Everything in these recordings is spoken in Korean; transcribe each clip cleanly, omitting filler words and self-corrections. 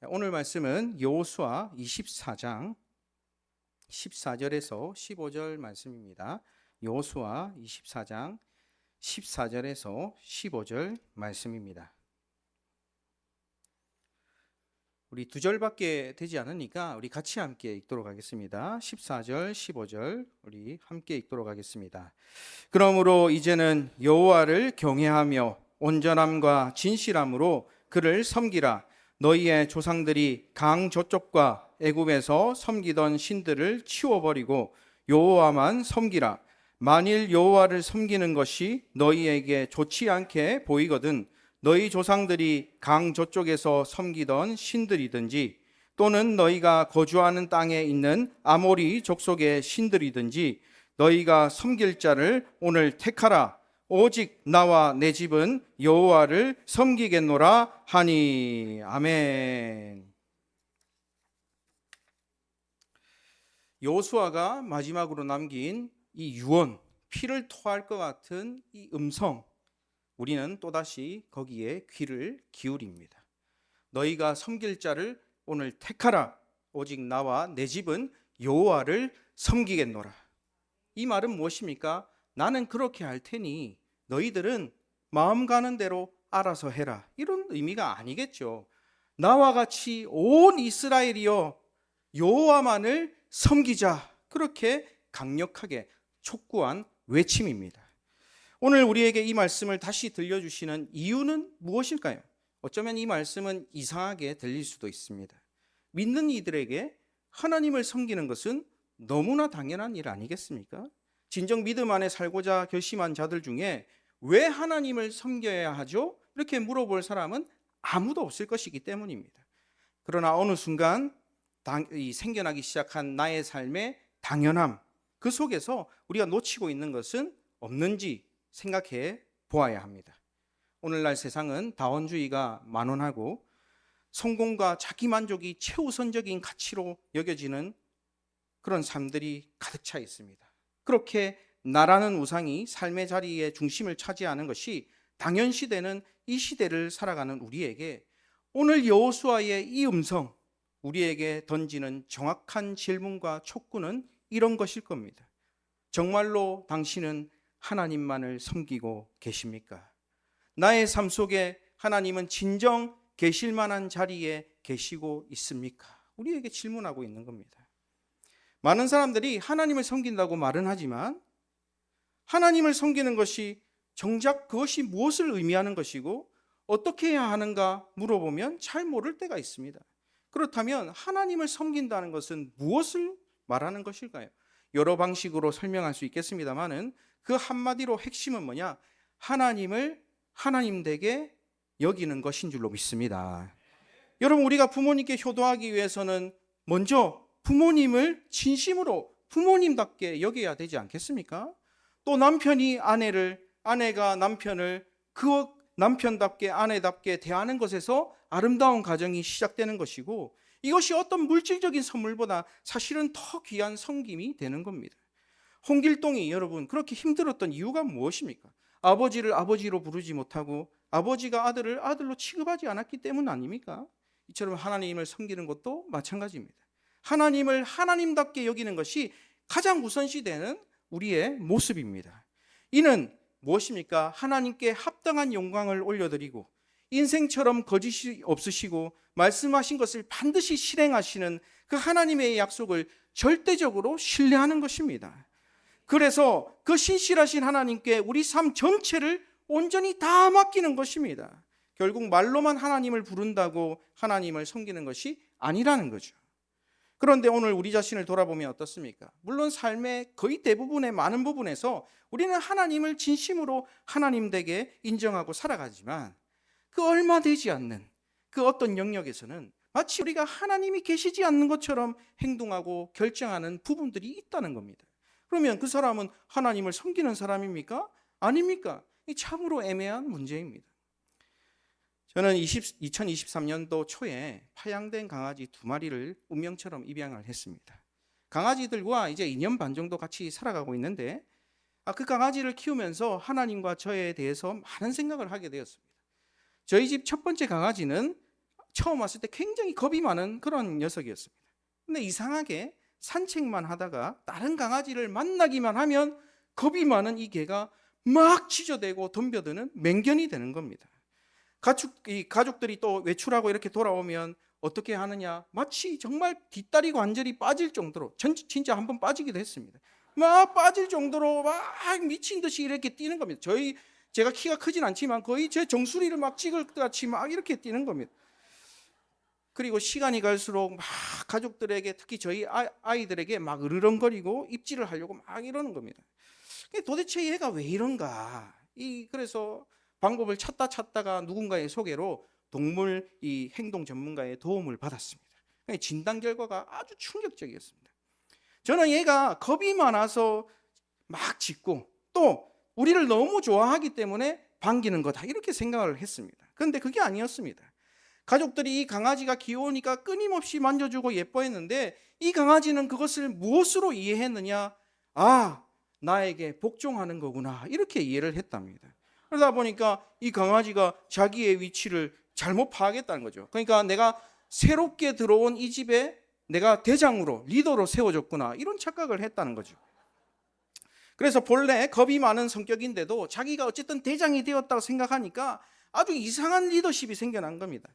오늘 말씀은 여호수아 24장 14절에서 15절 말씀입니다. 여호수아 24장 14절에서 15절 말씀입니다. 우리 두 절밖에 되지 않으니까 우리 같이 함께 읽도록 하겠습니다. 14절, 15절 우리 함께 읽도록 하겠습니다. 그러므로 이제는 여호와를 경외하며 온전함과 진실함으로 그를 섬기라. 너희의 조상들이 강 저쪽과 애굽에서 섬기던 신들을 치워버리고 여호와만 섬기라. 만일 여호와를 섬기는 것이 너희에게 좋지 않게 보이거든 너희 조상들이 강 저쪽에서 섬기던 신들이든지 또는 너희가 거주하는 땅에 있는 아모리 족속의 신들이든지 너희가 섬길 자를 오늘 택하라. 오직 나와 내 집은 여호와를 섬기겠노라 하니. 아멘. 여호수아가 마지막으로 남긴 이 유언, 피를 토할 것 같은 이 음성, 우리는 또다시 거기에 귀를 기울입니다. 너희가 섬길 자를 오늘 택하라. 오직 나와 내 집은 여호와를 섬기겠노라. 이 말은 무엇입니까? 나는 그렇게 할 테니 너희들은 마음 가는 대로 알아서 해라. 이런 의미가 아니겠죠. 나와 같이 온 이스라엘이여 여호와만을 섬기자. 그렇게 강력하게 촉구한 외침입니다. 오늘 우리에게 이 말씀을 다시 들려주시는 이유는 무엇일까요? 어쩌면 이 말씀은 이상하게 들릴 수도 있습니다. 믿는 이들에게 하나님을 섬기는 것은 너무나 당연한 일 아니겠습니까? 진정 믿음 안에 살고자 결심한 자들 중에 왜 하나님을 섬겨야 하죠? 이렇게 물어볼 사람은 아무도 없을 것이기 때문입니다. 그러나 어느 순간 생겨나기 시작한 나의 삶의 당연함, 그 속에서 우리가 놓치고 있는 것은 없는지 생각해 보아야 합니다. 오늘날 세상은 다원주의가 만원하고 성공과 자기만족이 최우선적인 가치로 여겨지는 그런 삶들이 가득 차 있습니다. 그렇게 나라는 우상이 삶의 자리에 중심을 차지하는 것이 당연시되는 이 시대를 살아가는 우리에게 오늘 여호수아의 이 음성, 우리에게 던지는 정확한 질문과 촉구는 이런 것일 겁니다. 정말로 당신은 하나님만을 섬기고 계십니까? 나의 삶 속에 하나님은 진정 계실 만한 자리에 계시고 있습니까? 우리에게 질문하고 있는 겁니다. 많은 사람들이 하나님을 섬긴다고 말은 하지만 하나님을 섬기는 것이 정작 그것이 무엇을 의미하는 것이고 어떻게 해야 하는가 물어보면 잘 모를 때가 있습니다. 그렇다면 하나님을 섬긴다는 것은 무엇을 말하는 것일까요? 여러 방식으로 설명할 수 있겠습니다만은 그 한마디로 핵심은 뭐냐? 하나님을 하나님되게 여기는 것인 줄로 믿습니다. 여러분, 우리가 부모님께 효도하기 위해서는 먼저 부모님을 진심으로 부모님답게 여겨야 되지 않겠습니까? 또 남편이 아내를, 아내가 남편을 그 남편답게 아내답게 대하는 것에서 아름다운 가정이 시작되는 것이고 이것이 어떤 물질적인 선물보다 사실은 더 귀한 섬김이 되는 겁니다. 홍길동이 여러분 그렇게 힘들었던 이유가 무엇입니까? 아버지를 아버지로 부르지 못하고 아버지가 아들을 아들로 취급하지 않았기 때문 아닙니까? 이처럼 하나님을 섬기는 것도 마찬가지입니다. 하나님을 하나님답게 여기는 것이 가장 우선시되는 우리의 모습입니다. 이는 무엇입니까? 하나님께 합당한 영광을 올려드리고 인생처럼 거짓이 없으시고 말씀하신 것을 반드시 실행하시는 그 하나님의 약속을 절대적으로 신뢰하는 것입니다. 그래서 그 신실하신 하나님께 우리 삶 전체를 온전히 다 맡기는 것입니다. 결국 말로만 하나님을 부른다고 하나님을 섬기는 것이 아니라는 거죠. 그런데 오늘 우리 자신을 돌아보면 어떻습니까? 물론 삶의 거의 대부분의 많은 부분에서 우리는 하나님을 진심으로 하나님되게 인정하고 살아가지만 그 얼마 되지 않는 그 어떤 영역에서는 마치 우리가 하나님이 계시지 않는 것처럼 행동하고 결정하는 부분들이 있다는 겁니다. 그러면 그 사람은 하나님을 섬기는 사람입니까? 아닙니까? 이 참으로 애매한 문제입니다. 저는 2023년도 초에 파양된 강아지 2마리를 운명처럼 입양을 했습니다. 강아지들과 이제 2년 반 정도 같이 살아가고 있는데 그 강아지를 키우면서 하나님과 저에 대해서 많은 생각을 하게 되었습니다. 저희 집 첫 번째 강아지는 처음 왔을 때 굉장히 겁이 많은 그런 녀석이었습니다. 근데 이상하게 산책만 하다가 다른 강아지를 만나기만 하면 겁이 많은 이 개가 막 짖어대고 덤벼드는 맹견이 되는 겁니다. 가족들이 또 외출하고 이렇게 돌아오면 어떻게 하느냐, 마치 정말 뒷다리 관절이 빠질 정도로, 진짜 한번 빠지기도 했습니다. 막 빠질 정도로 막 미친 듯이 이렇게 뛰는 겁니다. 제가 키가 크진 않지만 거의 제 정수리를 막 찍을 것 같이 막 이렇게 뛰는 겁니다. 그리고 시간이 갈수록 막 가족들에게, 특히 저희 아이들에게 막 으르렁거리고 입질을 하려고 막 이러는 겁니다. 도대체 얘가 왜 이런가? 그래서 방법을 찾다가 누군가의 소개로 동물 이 행동 전문가의 도움을 받았습니다. 진단 결과가 아주 충격적이었습니다. 저는 얘가 겁이 많아서 막 짖고 또 우리를 너무 좋아하기 때문에 반기는 거다, 이렇게 생각을 했습니다. 그런데 그게 아니었습니다. 가족들이 이 강아지가 귀여우니까 끊임없이 만져주고 예뻐했는데 이 강아지는 그것을 무엇으로 이해했느냐? 아, 나에게 복종하는 거구나, 이렇게 이해를 했답니다. 그러다 보니까 이 강아지가 자기의 위치를 잘못 파악했다는 거죠. 그러니까 내가 새롭게 들어온 이 집에 내가 대장으로, 리더로 세워졌구나, 이런 착각을 했다는 거죠. 그래서 본래 겁이 많은 성격인데도 자기가 어쨌든 대장이 되었다고 생각하니까 아주 이상한 리더십이 생겨난 겁니다.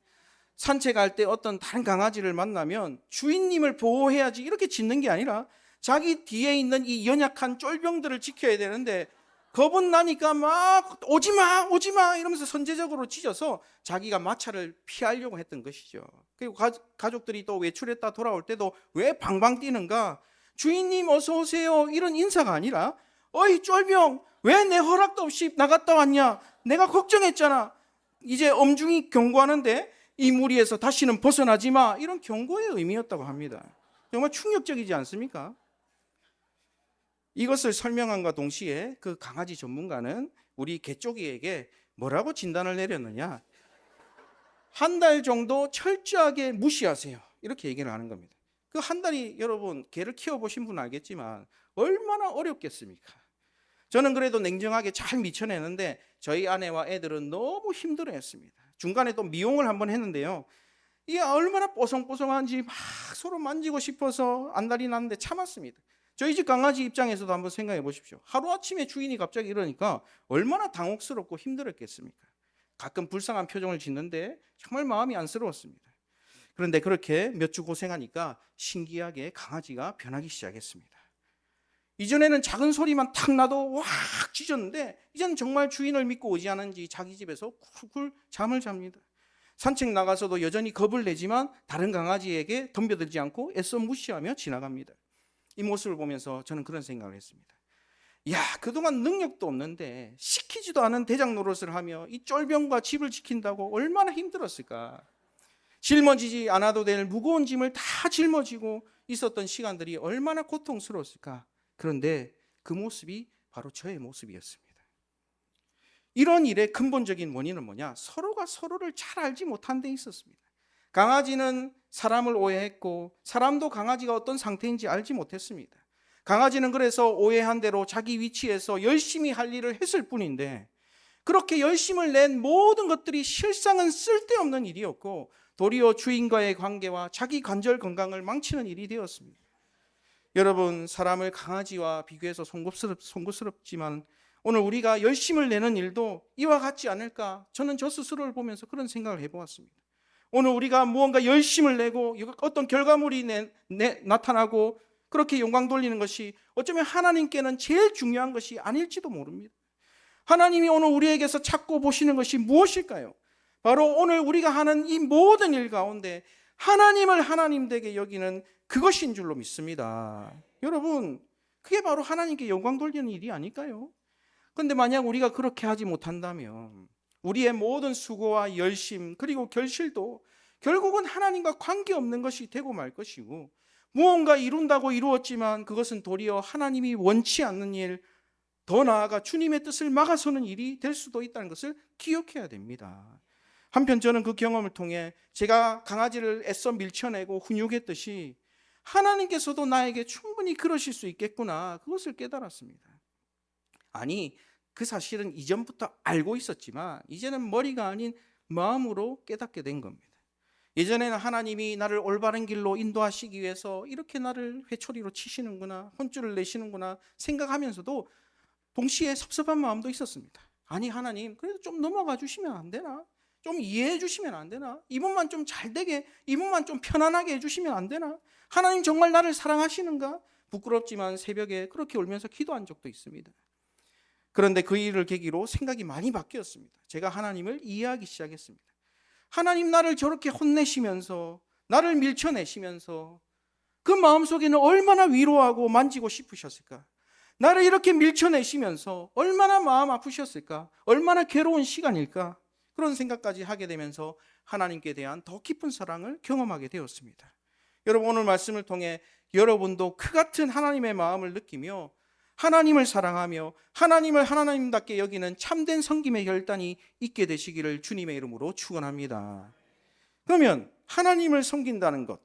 산책할 때 어떤 다른 강아지를 만나면 주인님을 보호해야지 이렇게 짖는 게 아니라 자기 뒤에 있는 이 연약한 쫄병들을 지켜야 되는데 겁은 나니까 막 오지마 오지마 이러면서 선제적으로 짖어서 자기가 마찰을 피하려고 했던 것이죠. 그리고 가족들이 또 외출했다 돌아올 때도 왜 방방 뛰는가? 주인님 어서 오세요, 이런 인사가 아니라 어이 쫄병, 왜 내 허락도 없이 나갔다 왔냐? 내가 걱정했잖아. 이제 엄중히 경고하는데 이 무리에서 다시는 벗어나지 마, 이런 경고의 의미였다고 합니다. 정말 충격적이지 않습니까? 이것을 설명함과 동시에 그 강아지 전문가는 우리 개쪽이에게 뭐라고 진단을 내렸느냐? 한 달 정도 철저하게 무시하세요, 이렇게 얘기를 하는 겁니다. 그 한 달이 여러분 개를 키워보신 분은 알겠지만 얼마나 어렵겠습니까? 저는 그래도 냉정하게 잘 미쳐내는데 저희 아내와 애들은 너무 힘들어했습니다. 중간에 또 미용을 한번 했는데요, 이게 얼마나 뽀송뽀송한지 막 서로 만지고 싶어서 안달이 났는데 참았습니다. 저희 집 강아지 입장에서도 한번 생각해 보십시오. 하루아침에 주인이 갑자기 이러니까 얼마나 당혹스럽고 힘들었겠습니까? 가끔 불쌍한 표정을 짓는데 정말 마음이 안쓰러웠습니다. 그런데 그렇게 몇 주 고생하니까 신기하게 강아지가 변하기 시작했습니다. 이전에는 작은 소리만 탁 나도 왁 짖었는데 이제는 정말 주인을 믿고 오지 않은지 자기 집에서 쿨쿨 잠을 잡니다. 산책 나가서도 여전히 겁을 내지만 다른 강아지에게 덤벼들지 않고 애써 무시하며 지나갑니다. 이 모습을 보면서 저는 그런 생각을 했습니다. 야, 그동안 능력도 없는데 시키지도 않은 대장 노릇을 하며 이 쫄병과 집을 지킨다고 얼마나 힘들었을까. 짊어지지 않아도 될 무거운 짐을 다 짊어지고 있었던 시간들이 얼마나 고통스러웠을까. 그런데 그 모습이 바로 저의 모습이었습니다. 이런 일의 근본적인 원인은 뭐냐? 서로가 서로를 잘 알지 못한 데 있었습니다. 강아지는 사람을 오해했고 사람도 강아지가 어떤 상태인지 알지 못했습니다. 강아지는 그래서 오해한 대로 자기 위치에서 열심히 할 일을 했을 뿐인데 그렇게 열심을 낸 모든 것들이 실상은 쓸데없는 일이었고 도리어 주인과의 관계와 자기 관절 건강을 망치는 일이 되었습니다. 여러분, 사람을 강아지와 비교해서 송구스럽지만 오늘 우리가 열심을 내는 일도 이와 같지 않을까? 저는 저 스스로를 보면서 그런 생각을 해보았습니다. 오늘 우리가 무언가 열심을 내고 어떤 결과물이 나타나고 그렇게 영광 돌리는 것이 어쩌면 하나님께는 제일 중요한 것이 아닐지도 모릅니다. 하나님이 오늘 우리에게서 찾고 보시는 것이 무엇일까요? 바로 오늘 우리가 하는 이 모든 일 가운데 하나님을 하나님 되게 여기는 그것인 줄로 믿습니다. 여러분, 그게 바로 하나님께 영광 돌리는 일이 아닐까요? 그런데 만약 우리가 그렇게 하지 못한다면 우리의 모든 수고와 열심 그리고 결실도 결국은 하나님과 관계없는 것이 되고 말 것이고 무언가 이룬다고 이루었지만 그것은 도리어 하나님이 원치 않는 일, 더 나아가 주님의 뜻을 막아서는 일이 될 수도 있다는 것을 기억해야 됩니다. 한편 저는 그 경험을 통해 제가 강아지를 애써 밀쳐내고 훈육했듯이 하나님께서도 나에게 충분히 그러실 수 있겠구나, 그것을 깨달았습니다. 아니, 그 사실은 이전부터 알고 있었지만 이제는 머리가 아닌 마음으로 깨닫게 된 겁니다. 예전에는 하나님이 나를 올바른 길로 인도하시기 위해서 이렇게 나를 회초리로 치시는구나, 혼쭐을 내시는구나 생각하면서도 동시에 섭섭한 마음도 있었습니다. 아니 하나님, 그래도 좀 넘어가 주시면 안 되나? 좀 이해해 주시면 안 되나? 이분만 좀 잘 되게, 이분만 좀 편안하게 해주시면 안 되나? 하나님 정말 나를 사랑하시는가? 부끄럽지만 새벽에 그렇게 울면서 기도한 적도 있습니다. 그런데 그 일을 계기로 생각이 많이 바뀌었습니다. 제가 하나님을 이해하기 시작했습니다. 하나님 나를 저렇게 혼내시면서, 나를 밀쳐내시면서 그 마음속에는 얼마나 위로하고 만지고 싶으셨을까? 나를 이렇게 밀쳐내시면서 얼마나 마음 아프셨을까? 얼마나 괴로운 시간일까? 그런 생각까지 하게 되면서 하나님께 대한 더 깊은 사랑을 경험하게 되었습니다. 여러분, 오늘 말씀을 통해 여러분도 그 같은 하나님의 마음을 느끼며 하나님을 사랑하며 하나님을 하나님답게 여기는 참된 섬김의 결단이 있게 되시기를 주님의 이름으로 축원합니다. 그러면 하나님을 섬긴다는 것,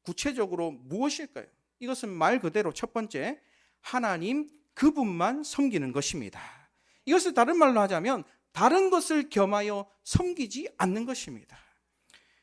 구체적으로 무엇일까요? 이것은 말 그대로 첫 번째, 하나님 그분만 섬기는 것입니다. 이것을 다른 말로 하자면 다른 것을 겸하여 섬기지 않는 것입니다.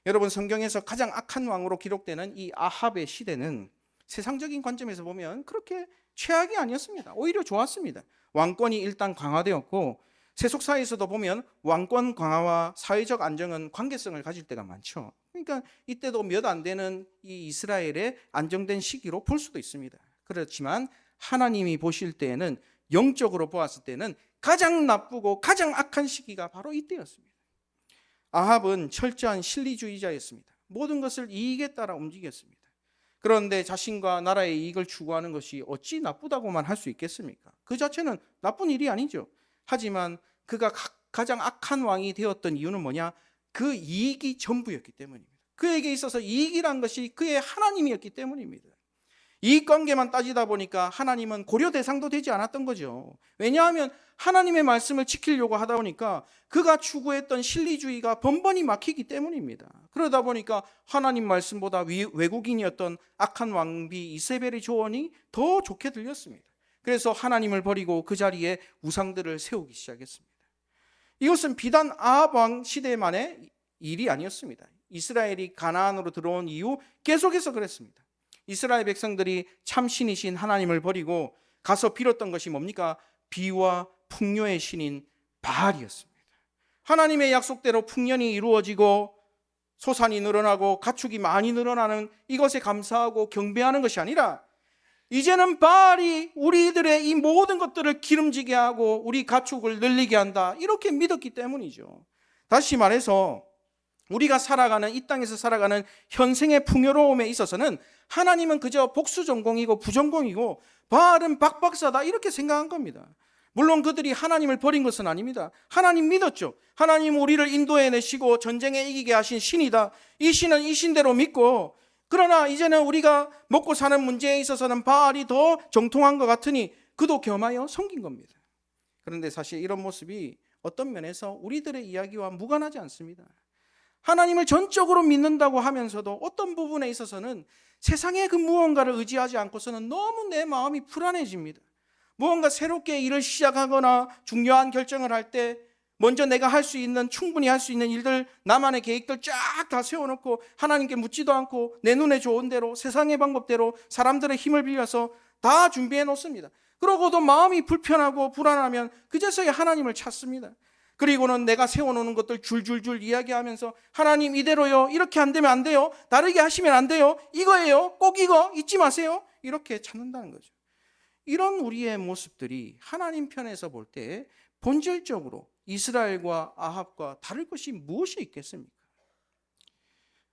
여러분, 성경에서 가장 악한 왕으로 기록되는 이 아합의 시대는 세상적인 관점에서 보면 그렇게 최악이 아니었습니다. 오히려 좋았습니다. 왕권이 일단 강화되었고 세속사에서도 보면 왕권 강화와 사회적 안정은 관계성을 가질 때가 많죠. 그러니까 이때도 몇 안 되는 이 이스라엘의 안정된 시기로 볼 수도 있습니다. 그렇지만 하나님이 보실 때에는, 영적으로 보았을 때는 가장 나쁘고 가장 악한 시기가 바로 이때였습니다. 아합은 철저한 실리주의자였습니다. 모든 것을 이익에 따라 움직였습니다. 그런데 자신과 나라의 이익을 추구하는 것이 어찌 나쁘다고만 할 수 있겠습니까? 그 자체는 나쁜 일이 아니죠. 하지만 그가 가장 악한 왕이 되었던 이유는 뭐냐? 그 이익이 전부였기 때문입니다. 그에게 있어서 이익이란 것이 그의 하나님이었기 때문입니다. 이익관계만 따지다 보니까 하나님은 고려 대상도 되지 않았던 거죠. 왜냐하면 하나님의 말씀을 지키려고 하다 보니까 그가 추구했던 실리주의가 번번이 막히기 때문입니다. 그러다 보니까 하나님 말씀보다 외국인이었던 악한 왕비 이세벨의 조언이 더 좋게 들렸습니다. 그래서 하나님을 버리고 그 자리에 우상들을 세우기 시작했습니다. 이것은 비단 아합 왕 시대만의 일이 아니었습니다. 이스라엘이 가나안으로 들어온 이후 계속해서 그랬습니다. 이스라엘 백성들이 참신이신 하나님을 버리고 가서 빌었던 것이 뭡니까? 비와 풍요의 신인 바알이었습니다. 하나님의 약속대로 풍년이 이루어지고 소산이 늘어나고 가축이 많이 늘어나는 이것에 감사하고 경배하는 것이 아니라 이제는 바알이 우리들의 이 모든 것들을 기름지게 하고 우리 가축을 늘리게 한다, 이렇게 믿었기 때문이죠. 다시 말해서 우리가 살아가는 이 땅에서 살아가는 현생의 풍요로움에 있어서는 하나님은 그저 복수전공이고 부전공이고 바알은 박박사다, 이렇게 생각한 겁니다. 물론 그들이 하나님을 버린 것은 아닙니다. 하나님 믿었죠. 하나님 우리를 인도해내시고 전쟁에 이기게 하신 신이다. 이 신은 이 신대로 믿고, 그러나 이제는 우리가 먹고 사는 문제에 있어서는 바알이 더 정통한 것 같으니 그도 겸하여 섬긴 겁니다. 그런데 사실 이런 모습이 어떤 면에서 우리들의 이야기와 무관하지 않습니다. 하나님을 전적으로 믿는다고 하면서도 어떤 부분에 있어서는 세상의 그 무언가를 의지하지 않고서는 너무 내 마음이 불안해집니다. 무언가 새롭게 일을 시작하거나 중요한 결정을 할 때 먼저 내가 할 수 있는, 충분히 할 수 있는 일들, 나만의 계획들 쫙 다 세워놓고 하나님께 묻지도 않고 내 눈에 좋은 대로 세상의 방법대로 사람들의 힘을 빌려서 다 준비해 놓습니다. 그러고도 마음이 불편하고 불안하면 그제서야 하나님을 찾습니다. 그리고는 내가 세워놓는 것들 줄줄줄 이야기하면서 하나님 이대로요, 이렇게 안 되면 안 돼요, 다르게 하시면 안 돼요, 이거예요, 꼭 이거 잊지 마세요, 이렇게 찾는다는 거죠. 이런 우리의 모습들이 하나님 편에서 볼 때 본질적으로 이스라엘과 아합과 다를 것이 무엇이 있겠습니까?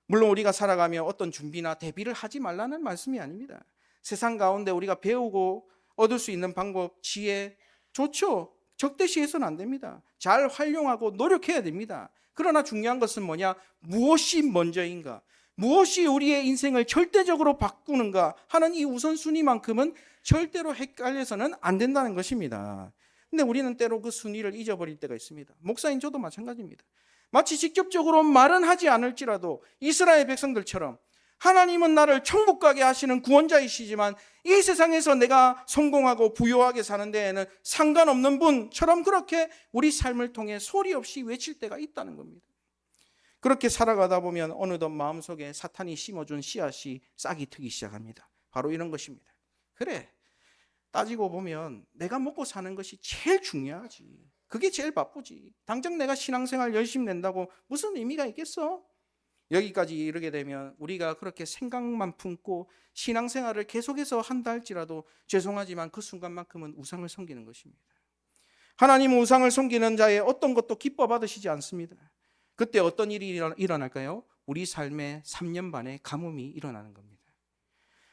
물론 우리가 살아가며 어떤 준비나 대비를 하지 말라는 말씀이 아닙니다. 세상 가운데 우리가 배우고 얻을 수 있는 방법, 지혜 좋죠. 적대시해서는 안 됩니다. 잘 활용하고 노력해야 됩니다. 그러나 중요한 것은 뭐냐? 무엇이 먼저인가? 무엇이 우리의 인생을 절대적으로 바꾸는가 하는 이 우선순위만큼은 절대로 헷갈려서는 안 된다는 것입니다. 근데 우리는 때로 그 순위를 잊어버릴 때가 있습니다. 목사인 저도 마찬가지입니다. 마치 직접적으로 말은 하지 않을지라도 이스라엘 백성들처럼 하나님은 나를 천국 가게 하시는 구원자이시지만 이 세상에서 내가 성공하고 부유하게 사는 데에는 상관없는 분처럼 그렇게 우리 삶을 통해 소리 없이 외칠 때가 있다는 겁니다. 그렇게 살아가다 보면 어느덧 마음속에 사탄이 심어준 씨앗이 싹이 트기 시작합니다. 바로 이런 것입니다. 그래, 따지고 보면 내가 먹고 사는 것이 제일 중요하지. 그게 제일 바쁘지. 당장 내가 신앙생활 열심히 낸다고 무슨 의미가 있겠어? 여기까지 이르게 되면 우리가 그렇게 생각만 품고 신앙생활을 계속해서 한다 할지라도 죄송하지만 그 순간만큼은 우상을 섬기는 것입니다. 하나님 우상을 섬기는 자의 어떤 것도 기뻐 받으시지 않습니다. 그때 어떤 일이 일어날까요? 우리 삶에 3년 반의 가뭄이 일어나는 겁니다.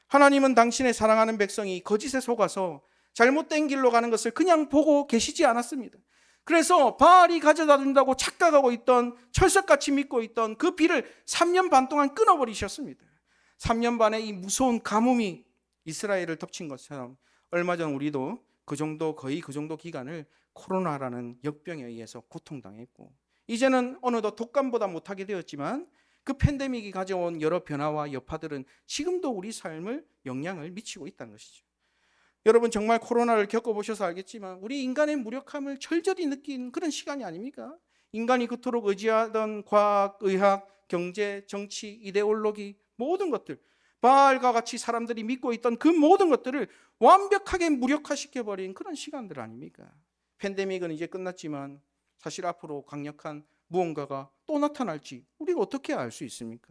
하나님은 당신의 사랑하는 백성이 거짓에 속아서 잘못된 길로 가는 것을 그냥 보고 계시지 않았습니다. 그래서 바알이 가져다 준다고 착각하고 있던, 철석같이 믿고 있던 그 비를 3년 반 동안 끊어버리셨습니다. 3년 반의 이 무서운 가뭄이 이스라엘을 덮친 것처럼 얼마 전 우리도 거의 그 정도 기간을 코로나라는 역병에 의해서 고통당했고, 이제는 어느덧 독감보다 못하게 되었지만 그 팬데믹이 가져온 여러 변화와 여파들은 지금도 우리 삶을 영향을 미치고 있다는 것이죠. 여러분 정말 코로나를 겪어보셔서 알겠지만 우리 인간의 무력함을 절절히 느낀 그런 시간이 아닙니까? 인간이 그토록 의지하던 과학, 의학, 경제, 정치, 이데올로기 모든 것들, 바알과 같이 사람들이 믿고 있던 그 모든 것들을 완벽하게 무력화시켜버린 그런 시간들 아닙니까? 팬데믹은 이제 끝났지만 사실 앞으로 강력한 무언가가 또 나타날지 우리가 어떻게 알 수 있습니까?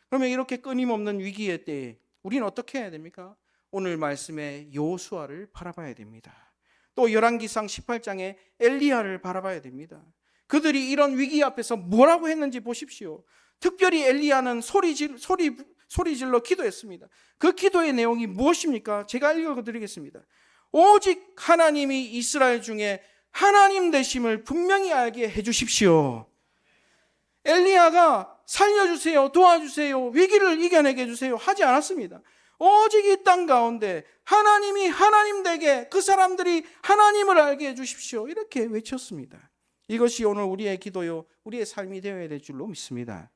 그러면 이렇게 끊임없는 위기의 때에 우리는 어떻게 해야 됩니까? 오늘 말씀에 여호수아를 바라봐야 됩니다. 또 열왕기상 18장에 엘리야를 바라봐야 됩니다. 그들이 이런 위기 앞에서 뭐라고 했는지 보십시오. 특별히 엘리야는 소리 질러 기도했습니다. 그 기도의 내용이 무엇입니까? 제가 읽어드리겠습니다. 오직 하나님이 이스라엘 중에 하나님 되심을 분명히 알게 해주십시오. 엘리야가 살려주세요, 도와주세요, 위기를 이겨내게 해주세요 하지 않았습니다. 오직 이 땅 가운데 하나님이 하나님 되게, 그 사람들이 하나님을 알게 해주십시오, 이렇게 외쳤습니다. 이것이 오늘 우리의 기도요, 우리의 삶이 되어야 될 줄로 믿습니다.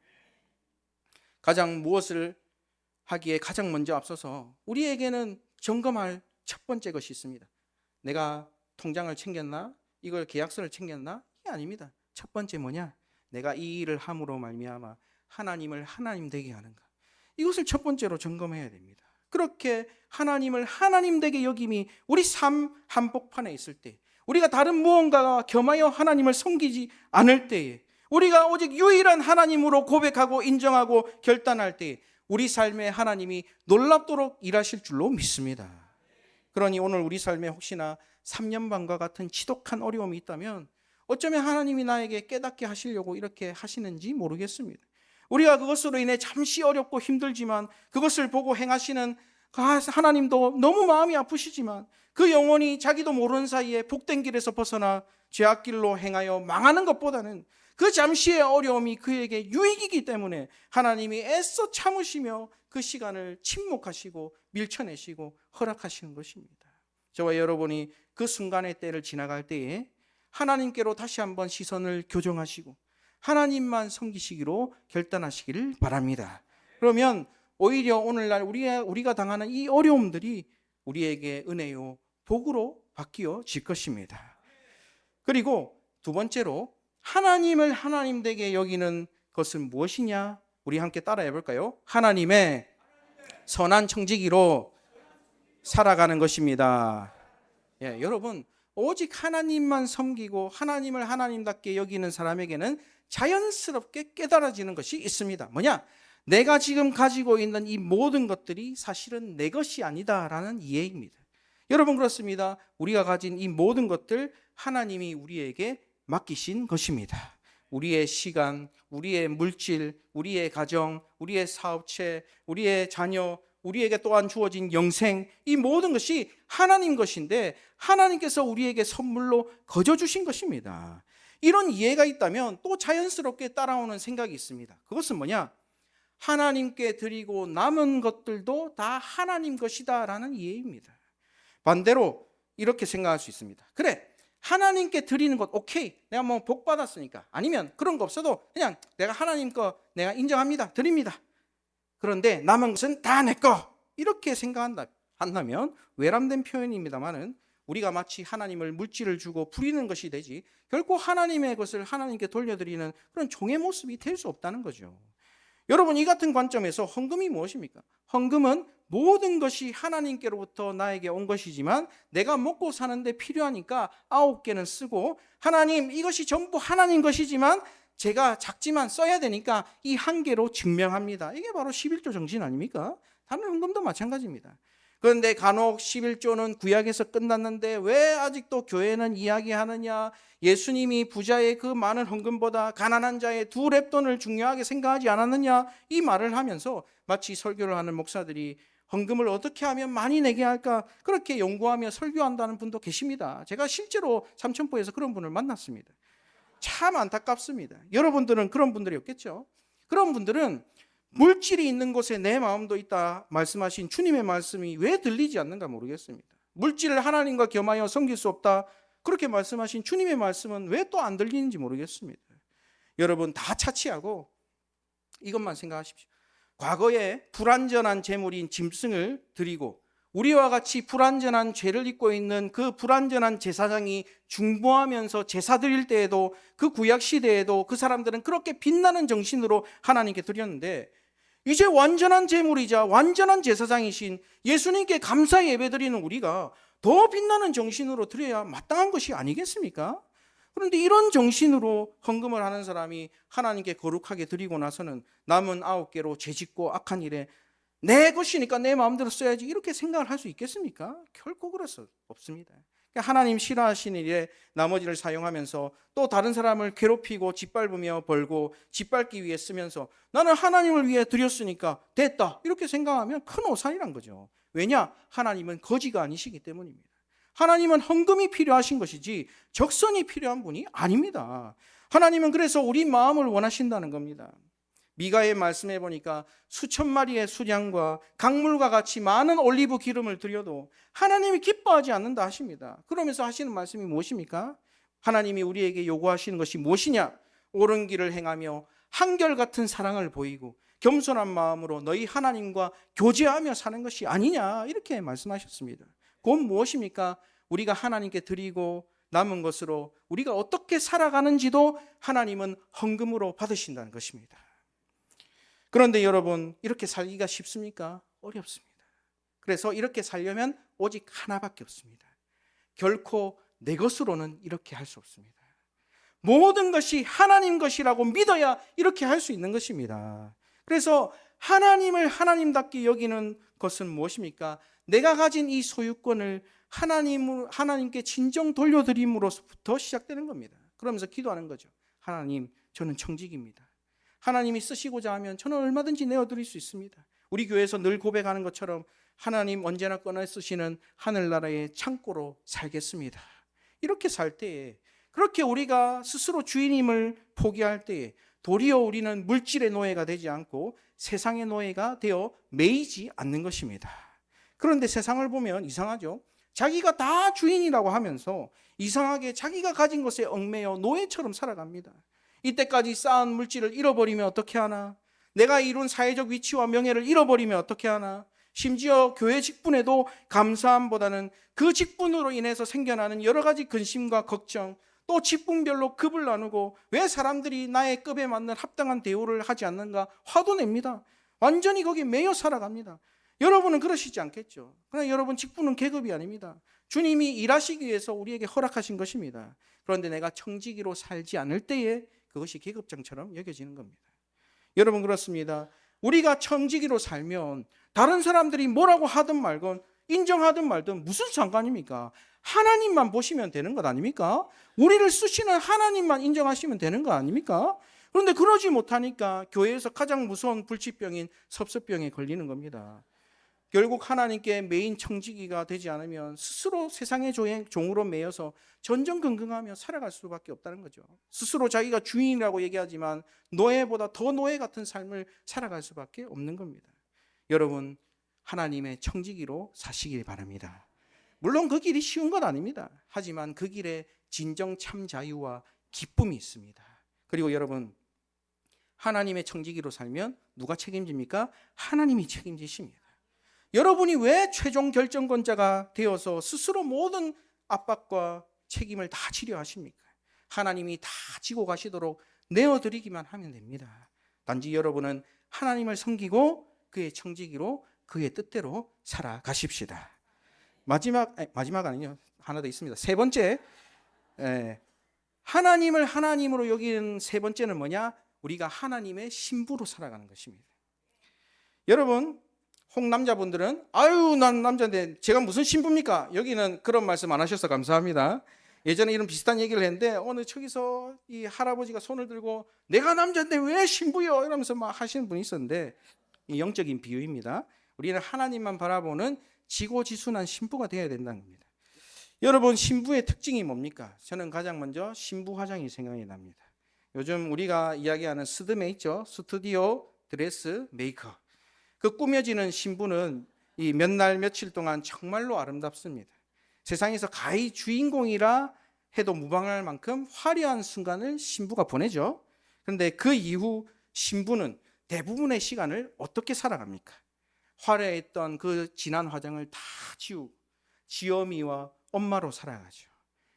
가장 무엇을 하기에 가장 먼저 앞서서 우리에게는 점검할 첫 번째 것이 있습니다. 내가 통장을 챙겼나? 이걸 계약서를 챙겼나? 이게 아닙니다. 첫 번째 뭐냐? 내가 이 일을 함으로 말미암아 하나님을 하나님 되게 하는가? 이것을 첫 번째로 점검해야 됩니다. 그렇게 하나님을 하나님 되게 여김이 우리 삶 한복판에 있을 때, 우리가 다른 무언가가 겸하여 하나님을 섬기지 않을 때에, 우리가 오직 유일한 하나님으로 고백하고 인정하고 결단할 때에 우리 삶에 하나님이 놀랍도록 일하실 줄로 믿습니다. 그러니 오늘 우리 삶에 혹시나 3년 반과 같은 지독한 어려움이 있다면 어쩌면 하나님이 나에게 깨닫게 하시려고 이렇게 하시는지 모르겠습니다. 우리가 그것으로 인해 잠시 어렵고 힘들지만 그것을 보고 행하시는 하나님도 너무 마음이 아프시지만 그 영혼이 자기도 모르는 사이에 복된 길에서 벗어나 죄악길로 행하여 망하는 것보다는 그 잠시의 어려움이 그에게 유익이기 때문에 하나님이 애써 참으시며 그 시간을 침묵하시고 밀쳐내시고 허락하시는 것입니다. 저와 여러분이 그 순간의 때를 지나갈 때에 하나님께로 다시 한번 시선을 교정하시고 하나님만 섬기시기로 결단하시기를 바랍니다. 그러면 오히려 오늘날 우리가 당하는 이 어려움들이 우리에게 은혜요 복으로 바뀌어질 것입니다. 그리고 두 번째로 하나님을 하나님 되게 여기는 것은 무엇이냐? 우리 함께 따라해 볼까요? 하나님의 선한 청지기로 살아가는 것입니다. 예, 여러분 오직 하나님만 섬기고 하나님을 하나님답게 여기는 사람에게는 자연스럽게 깨달아지는 것이 있습니다. 뭐냐? 내가 지금 가지고 있는 이 모든 것들이 사실은 내 것이 아니다라는 이해입니다. 여러분 그렇습니다. 우리가 가진 이 모든 것들 하나님이 우리에게 맡기신 것입니다. 우리의 시간, 우리의 물질, 우리의 가정, 우리의 사업체, 우리의 자녀, 우리에게 또한 주어진 영생, 이 모든 것이 하나님 것인데 하나님께서 우리에게 선물로 거저 주신 것입니다. 이런 이해가 있다면 또 자연스럽게 따라오는 생각이 있습니다. 그것은 뭐냐? 하나님께 드리고 남은 것들도 다 하나님 것이다 라는 이해입니다. 반대로 이렇게 생각할 수 있습니다. 그래, 하나님께 드리는 것 오케이, 내가 뭐 복 받았으니까, 아니면 그런 거 없어도 그냥 내가 하나님 거 내가 인정합니다, 드립니다. 그런데 남은 것은 다 내 거, 이렇게 생각한다면 외람된 표현입니다만은 우리가 마치 하나님을 물질을 주고 부리는 것이 되지 결코 하나님의 것을 하나님께 돌려드리는 그런 종의 모습이 될 수 없다는 거죠. 여러분, 이 같은 관점에서 헌금이 무엇입니까? 헌금은 모든 것이 하나님께로부터 나에게 온 것이지만 내가 먹고 사는데 필요하니까 9개는 쓰고, 하나님 이것이 전부 하나님 것이지만 제가 작지만 써야 되니까 이 1개로 증명합니다. 이게 바로 11조 정신 아닙니까? 다른 헌금도 마찬가지입니다. 그런데 간혹 11조는 구약에서 끝났는데 왜 아직도 교회는 이야기하느냐, 예수님이 부자의 그 많은 헌금보다 가난한 자의 2렙돈을 중요하게 생각하지 않았느냐, 이 말을 하면서 마치 설교를 하는 목사들이 헌금을 어떻게 하면 많이 내게 할까 그렇게 연구하며 설교한다는 분도 계십니다. 제가 실제로 삼천포에서 그런 분을 만났습니다. 참 안타깝습니다. 여러분들은 그런 분들이 없겠죠? 그런 분들은 물질이 있는 곳에 내 마음도 있다 말씀하신 주님의 말씀이 왜 들리지 않는가 모르겠습니다. 물질을 하나님과 겸하여 섬길 수 없다 그렇게 말씀하신 주님의 말씀은 왜 또 안 들리는지 모르겠습니다. 여러분, 다 차치하고 이것만 생각하십시오. 과거에 불완전한 재물인 짐승을 드리고 우리와 같이 불완전한 죄를 짓고 있는 그 불완전한 제사장이 중보하면서 제사 드릴 때에도, 그 구약 시대에도 그 사람들은 그렇게 빛나는 정신으로 하나님께 드렸는데, 이제 완전한 제물이자 완전한 제사장이신 예수님께 감사 예배 드리는 우리가 더 빛나는 정신으로 드려야 마땅한 것이 아니겠습니까? 그런데 이런 정신으로 헌금을 하는 사람이 하나님께 거룩하게 드리고 나서는 남은 9개로 죄짓고 악한 일에 내 것이니까 내 마음대로 써야지 이렇게 생각을 할 수 있겠습니까? 결코 그럴 수 없습니다. 하나님 싫어하시는 일에 나머지를 사용하면서 또 다른 사람을 괴롭히고 짓밟으며 벌고 짓밟기 위해 쓰면서 나는 하나님을 위해 드렸으니까 됐다 이렇게 생각하면 큰 오산이란 거죠. 왜냐? 하나님은 거지가 아니시기 때문입니다. 하나님은 헌금이 필요하신 것이지 적선이 필요한 분이 아닙니다. 하나님은 그래서 우리 마음을 원하신다는 겁니다. 미가의 말씀해 보니까 수천 마리의 수량과 강물과 같이 많은 올리브 기름을 드려도 하나님이 기뻐하지 않는다 하십니다. 그러면서 하시는 말씀이 무엇입니까? 하나님이 우리에게 요구하시는 것이 무엇이냐? 옳은 길을 행하며 한결같은 사랑을 보이고 겸손한 마음으로 너희 하나님과 교제하며 사는 것이 아니냐 이렇게 말씀하셨습니다. 그건 무엇입니까? 우리가 하나님께 드리고 남은 것으로 우리가 어떻게 살아가는지도 하나님은 헌금으로 받으신다는 것입니다. 그런데 여러분, 이렇게 살기가 쉽습니까? 어렵습니다. 그래서 이렇게 살려면 오직 하나밖에 없습니다. 결코 내 것으로는 이렇게 할 수 없습니다. 모든 것이 하나님 것이라고 믿어야 이렇게 할 수 있는 것입니다. 그래서 하나님을 하나님답게 여기는 것은 무엇입니까? 내가 가진 이 소유권을 하나님께 진정 돌려드림으로부터 시작되는 겁니다. 그러면서 기도하는 거죠. 하나님, 저는 청직입니다. 하나님이 쓰시고자 하면 저는 얼마든지 내어드릴 수 있습니다. 우리 교회에서 늘 고백하는 것처럼 하나님 언제나 꺼내 쓰시는 하늘나라의 창고로 살겠습니다. 이렇게 살 때에, 그렇게 우리가 스스로 주인임을 포기할 때에 도리어 우리는 물질의 노예가 되지 않고 세상의 노예가 되어 매이지 않는 것입니다. 그런데 세상을 보면 이상하죠. 자기가 다 주인이라고 하면서 이상하게 자기가 가진 것에 얽매여 노예처럼 살아갑니다. 이때까지 쌓은 물질을 잃어버리면 어떻게 하나? 내가 이룬 사회적 위치와 명예를 잃어버리면 어떻게 하나? 심지어 교회 직분에도 감사함보다는 그 직분으로 인해서 생겨나는 여러 가지 근심과 걱정, 또 직분별로 급을 나누고 왜 사람들이 나의 급에 맞는 합당한 대우를 하지 않는가 화도 냅니다. 완전히 거기에 매여 살아갑니다. 여러분은 그러시지 않겠죠? 그러나 여러분, 직분은 계급이 아닙니다. 주님이 일하시기 위해서 우리에게 허락하신 것입니다. 그런데 내가 청지기로 살지 않을 때에 그것이 계급장처럼 여겨지는 겁니다. 여러분, 그렇습니다. 우리가 청지기로 살면 다른 사람들이 뭐라고 하든 말건 인정하든 말든 무슨 상관입니까? 하나님만 보시면 되는 것 아닙니까? 우리를 쓰시는 하나님만 인정하시면 되는 거 아닙니까? 그런데 그러지 못하니까 교회에서 가장 무서운 불치병인 섭섭병에 걸리는 겁니다. 결국 하나님께 매인 청지기가 되지 않으면 스스로 세상의 종으로 매여서 전전긍긍하며 살아갈 수밖에 없다는 거죠. 스스로 자기가 주인이라고 얘기하지만 노예보다 더 노예 같은 삶을 살아갈 수밖에 없는 겁니다. 여러분, 하나님의 청지기로 사시길 바랍니다. 물론 그 길이 쉬운 건 아닙니다. 하지만 그 길에 진정 참 자유와 기쁨이 있습니다. 그리고 여러분, 하나님의 청지기로 살면 누가 책임집니까? 하나님이 책임지십니다. 여러분이 왜 최종 결정권자가 되어서 스스로 모든 압박과 책임을 다 지려 하십니까? 하나님이 다 지고 가시도록 내어드리기만 하면 됩니다. 단지 여러분은 하나님을 섬기고 그의 청지기로 그의 뜻대로 살아가십시다. 마지막 아니요, 하나 더 있습니다. 세 번째, 하나님을 하나님으로 여기는 세 번째는 뭐냐? 우리가 하나님의 신부로 살아가는 것입니다. 여러분, 홍남자분들은 아유 난 남자인데 제가 무슨 신부입니까? 여기는 그런 말씀 안 하셔서 감사합니다. 예전에 이런 비슷한 얘기를 했는데 어느 저기서 이 할아버지가 손을 들고 내가 남자인데 왜 신부요? 이러면서 막 하시는 분이 있었는데, 이 영적인 비유입니다. 우리는 하나님만 바라보는 지고지순한 신부가 되어야 된다는 겁니다. 여러분, 신부의 특징이 뭡니까? 저는 가장 먼저 신부 화장이 생각이 납니다. 요즘 우리가 이야기하는 스드메 있죠? 스튜디오 드레스 메이커. 그 꾸며지는 신부는 이 몇 날 며칠 동안 정말로 아름답습니다. 세상에서 가히 주인공이라 해도 무방할 만큼 화려한 순간을 신부가 보내죠. 그런데 그 이후 신부는 대부분의 시간을 어떻게 살아갑니까? 화려했던 그 진한 화장을 다 지우고 지어미와 엄마로 살아가죠.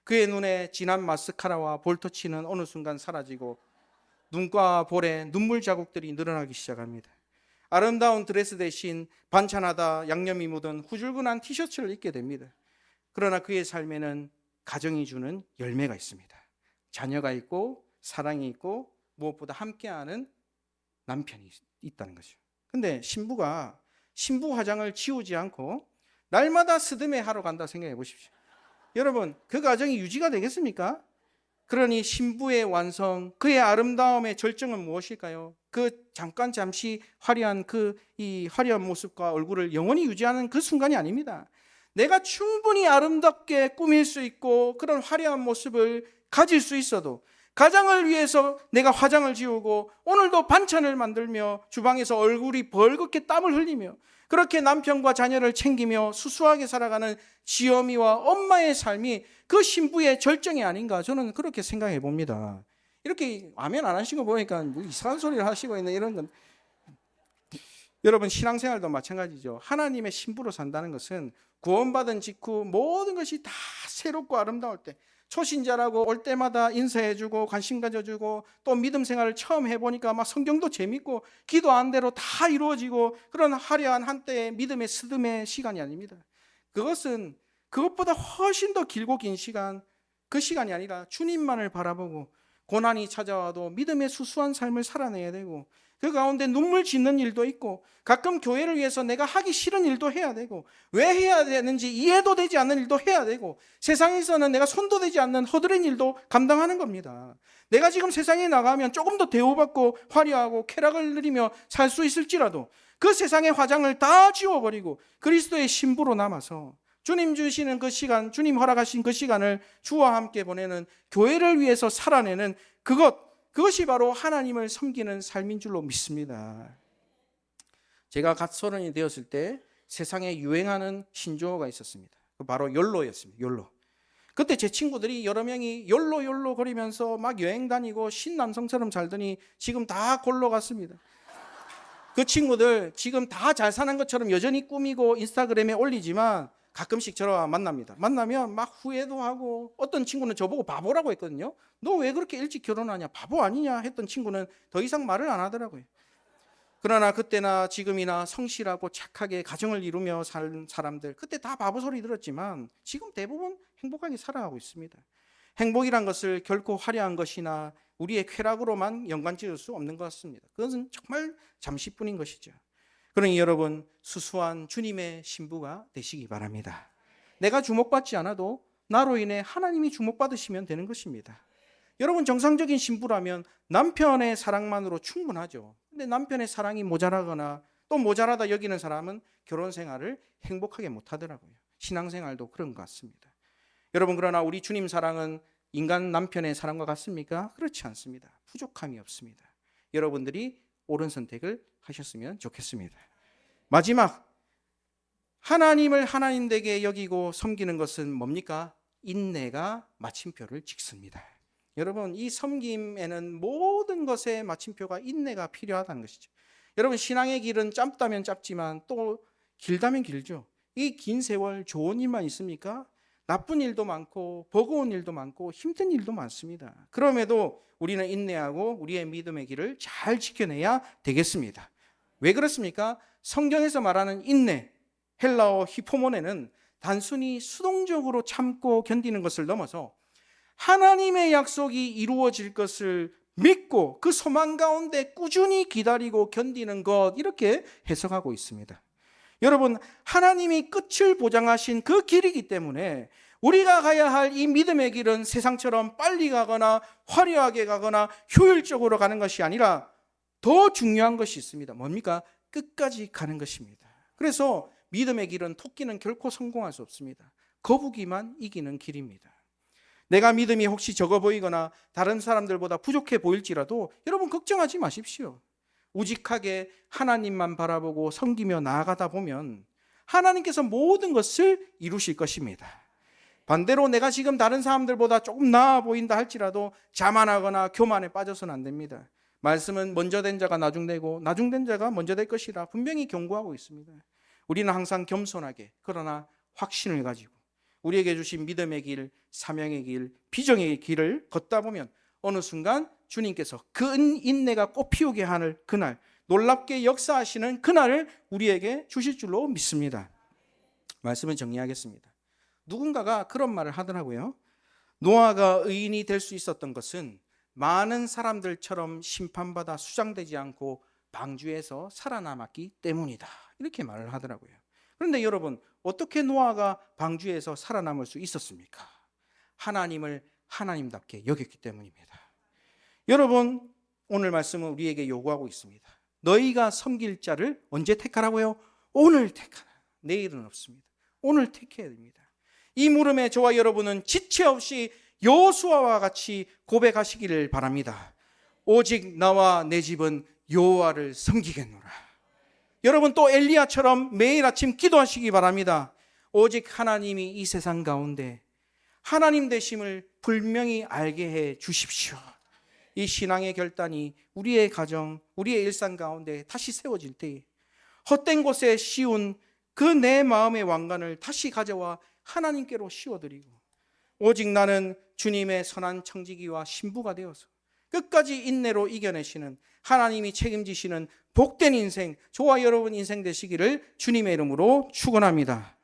그의 눈에 진한 마스카라와 볼터치는 어느 순간 사라지고 눈과 볼에 눈물 자국들이 늘어나기 시작합니다. 아름다운 드레스 대신 반찬하다 양념이 묻은 후줄근한 티셔츠를 입게 됩니다. 그러나 그의 삶에는 가정이 주는 열매가 있습니다. 자녀가 있고 사랑이 있고 무엇보다 함께하는 남편이 있다는 거죠. 근데 신부가 신부 화장을 지우지 않고 날마다 스드메 하러 간다 생각해 보십시오. 여러분, 그 가정이 유지가 되겠습니까? 그러니 신부의 완성, 그의 아름다움의 절정은 무엇일까요? 그 잠시 화려한 이 화려한 모습과 얼굴을 영원히 유지하는 그 순간이 아닙니다. 내가 충분히 아름답게 꾸밀 수 있고 그런 화려한 모습을 가질 수 있어도 가장을 위해서 내가 화장을 지우고 오늘도 반찬을 만들며 주방에서 얼굴이 벌겋게 땀을 흘리며 그렇게 남편과 자녀를 챙기며 수수하게 살아가는 지어미와 엄마의 삶이 그 신부의 절정이 아닌가, 저는 그렇게 생각해 봅니다. 이렇게 아멘 안 하시고 보니까 뭐 이상한 소리를 하시고 있는 이런 건, 여러분 신앙생활도 마찬가지죠. 하나님의 신부로 산다는 것은 구원받은 직후 모든 것이 다 새롭고 아름다울 때, 초신자라고 올 때마다 인사해주고 관심 가져주고 또 믿음 생활을 처음 해보니까 막 성경도 재밌고 기도한 대로 다 이루어지고 그런 화려한 한때의 믿음의 스드메 시간이 아닙니다. 그것은 그것보다 훨씬 더 길고 긴 시간, 그 시간이 아니라 주님만을 바라보고 고난이 찾아와도 믿음의 수수한 삶을 살아내야 되고 그 가운데 눈물 짓는 일도 있고 가끔 교회를 위해서 내가 하기 싫은 일도 해야 되고 왜 해야 되는지 이해도 되지 않는 일도 해야 되고 세상에서는 내가 손도 대지 않는 허드렛 일도 감당하는 겁니다. 내가 지금 세상에 나가면 조금 더 대우받고 화려하고 쾌락을 누리며 살 수 있을지라도 그 세상의 화장을 다 지워버리고 그리스도의 신부로 남아서 주님 주시는 그 시간, 주님 허락하신 그 시간을 주와 함께 보내는 교회를 위해서 살아내는 그것이 바로 하나님을 섬기는 삶인 줄로 믿습니다. 제가 갓 30이 되었을 때 세상에 유행하는 신조어가 있었습니다. 바로 욜로였습니다. 욜로. 그때 제 친구들이 여러 명이 욜로 거리면서 막 여행 다니고 신남성처럼 살더니 지금 다 골로 갔습니다. 그 친구들 지금 다 잘 사는 것처럼 여전히 꾸미고 인스타그램에 올리지만 가끔씩 저랑 만납니다. 만나면 막 후회도 하고, 어떤 친구는 저보고 바보라고 했거든요. 너 왜 그렇게 일찍 결혼하냐, 바보 아니냐 했던 친구는 더 이상 말을 안 하더라고요. 그러나 그때나 지금이나 성실하고 착하게 가정을 이루며 산 사람들, 그때 다 바보 소리 들었지만 지금 대부분 행복하게 살아가고 있습니다. 행복이란 것을 결코 화려한 것이나 우리의 쾌락으로만 연관지을 수 없는 것 같습니다. 그것은 정말 잠시뿐인 것이죠. 그러니 여러분, 수수한 주님의 신부가 되시기 바랍니다. 내가 주목받지 않아도 나로 인해 하나님이 주목받으시면 되는 것입니다. 여러분, 정상적인 신부라면 남편의 사랑만으로 충분하죠. 근데 남편의 사랑이 모자라거나 또 모자라다 여기는 사람은 결혼 생활을 행복하게 못하더라고요. 신앙생활도 그런 것 같습니다. 여러분, 그러나 우리 주님 사랑은 인간 남편의 사랑과 같습니까? 그렇지 않습니다. 부족함이 없습니다. 여러분들이 옳은 선택을 하셨으면 좋겠습니다. 마지막, 하나님을 하나님되게 여기고 섬기는 것은 뭡니까? 인내가 마침표를 찍습니다. 여러분, 이 섬김에는 모든 것에 마침표가 인내가 필요하다는 것이죠. 여러분, 신앙의 길은 짧다면 짧지만 또 길다면 길죠. 이 긴 세월 좋은 일만 있습니까? 나쁜 일도 많고 버거운 일도 많고 힘든 일도 많습니다. 그럼에도 우리는 인내하고 우리의 믿음의 길을 잘 지켜내야 되겠습니다. 왜 그렇습니까? 성경에서 말하는 인내, 헬라어 히포모네는 단순히 수동적으로 참고 견디는 것을 넘어서 하나님의 약속이 이루어질 것을 믿고 그 소망 가운데 꾸준히 기다리고 견디는 것, 이렇게 해석하고 있습니다. 여러분, 하나님이 끝을 보장하신 그 길이기 때문에 우리가 가야 할 이 믿음의 길은 세상처럼 빨리 가거나 화려하게 가거나 효율적으로 가는 것이 아니라 더 중요한 것이 있습니다. 뭡니까? 끝까지 가는 것입니다. 그래서 믿음의 길은 토끼는 결코 성공할 수 없습니다. 거북이만 이기는 길입니다. 내가 믿음이 혹시 적어 보이거나 다른 사람들보다 부족해 보일지라도 여러분 걱정하지 마십시오. 우직하게 하나님만 바라보고 섬기며 나아가다 보면 하나님께서 모든 것을 이루실 것입니다. 반대로 내가 지금 다른 사람들보다 조금 나아 보인다 할지라도 자만하거나 교만에 빠져서는 안 됩니다. 말씀은 먼저 된 자가 나중되고 나중된 자가 먼저 될 것이라 분명히 경고하고 있습니다. 우리는 항상 겸손하게 그러나 확신을 가지고 우리에게 주신 믿음의 길, 사명의 길, 비정의 길을 걷다 보면 어느 순간 주님께서 그 인내가 꽃피우게 하는 그날, 놀랍게 역사하시는 그날을 우리에게 주실 줄로 믿습니다. 말씀을 정리하겠습니다. 누군가가 그런 말을 하더라고요. 노아가 의인이 될 수 있었던 것은 많은 사람들처럼 심판받아 수장되지 않고 방주에서 살아남았기 때문이다, 이렇게 말을 하더라고요. 그런데 여러분, 어떻게 노아가 방주에서 살아남을 수 있었습니까? 하나님을 하나님답게 여겼기 때문입니다. 여러분, 오늘 말씀은 우리에게 요구하고 있습니다. 너희가 섬길 자를 언제 택하라고요? 오늘 택하라. 내일은 없습니다. 오늘 택해야 됩니다. 이 물음에 저와 여러분은 지체 없이 여호수아와 같이 고백하시기를 바랍니다. 오직 나와 내 집은 여호와를 섬기겠노라. 여러분, 또 엘리야처럼 매일 아침 기도하시기 바랍니다. 오직 하나님이 이 세상 가운데 하나님 되심을 분명히 알게 해 주십시오. 이 신앙의 결단이 우리의 가정, 우리의 일상 가운데 다시 세워질 때 헛된 곳에 씌운 그 내 마음의 왕관을 다시 가져와 하나님께로 씌워드리고 오직 나는 주님의 선한 청지기와 신부가 되어서 끝까지 인내로 이겨내시는 하나님이 책임지시는 복된 인생, 저와 여러분 인생 되시기를 주님의 이름으로 축원합니다.